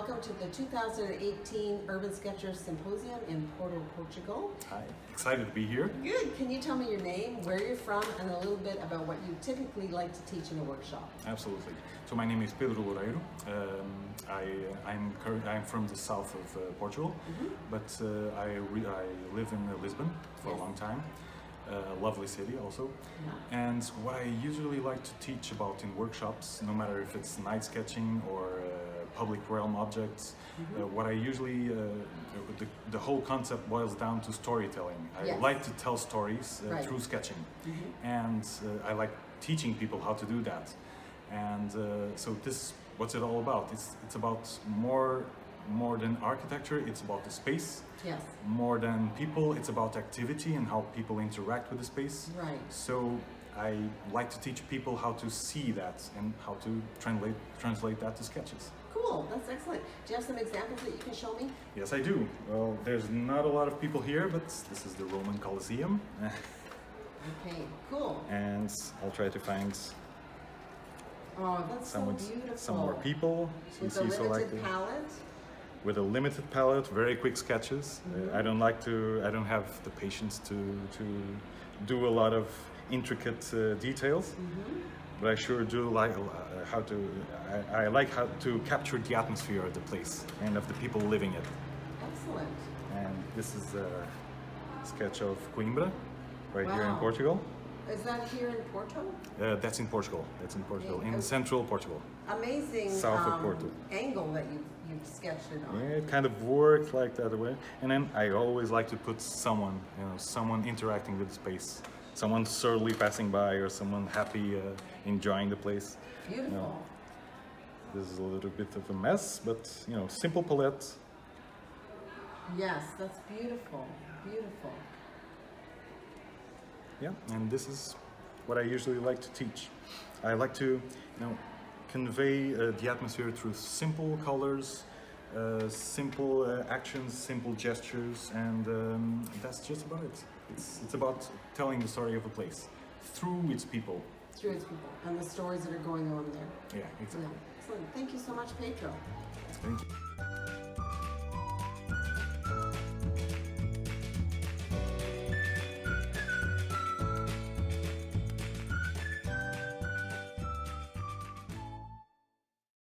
welcome to the 2018 Urban Sketchers Symposium in Porto, Portugal. Hi, excited to be here. Good. Can you tell me your name, where you're from, and a little bit about what you typically like to teach in a workshop? Absolutely. So my name is Pedro Loureiro. I'm from the south of Portugal, but I live in Lisbon for a long time. A lovely city also. And what I usually like to teach about in workshops, no matter if it's night sketching or public realm objects, what I usually, the whole concept boils down to storytelling. I like to tell stories through sketching, and I like teaching people how to do that. And so this, what's it all about? It's about more than architecture, it's about the space. Yes. More than people, it's about activity and how people interact with the space. Right. So I like to teach people how to see that and how to translate that to sketches. Cool, that's excellent. Do you have some examples that you can show me? Yes, I do. Well, there's not a lot of people here, but this is the Roman Colosseum. Okay, cool. And I'll try to find some more people. So with a limited palette. With a limited palette, very quick sketches. I don't have the patience to do a lot of intricate details, but I sure do like I like how to capture the atmosphere of the place and of the people living it. Excellent. And this is a sketch of Coimbra, right here in Portugal. Is that here in Porto? That's in Portugal. That's in Portugal, in central Portugal. Amazing south of Porto. Angle that you've sketched it on. Yeah, it kind of worked like that way. And then I always like to put someone, someone interacting with the space. Someone slowly passing by or someone happy enjoying the place. Beautiful. This is a little bit of a mess, but simple palette. Yes, that's beautiful. Beautiful. Yeah, and this is what I usually like to teach. I like to, convey the atmosphere through simple colors, simple actions, simple gestures, and that's just about it. It's about telling the story of a place through its people. Through its people and the stories that are going on there. Yeah, exactly. Yeah. Excellent. Thank you so much, Pedro. Thank you.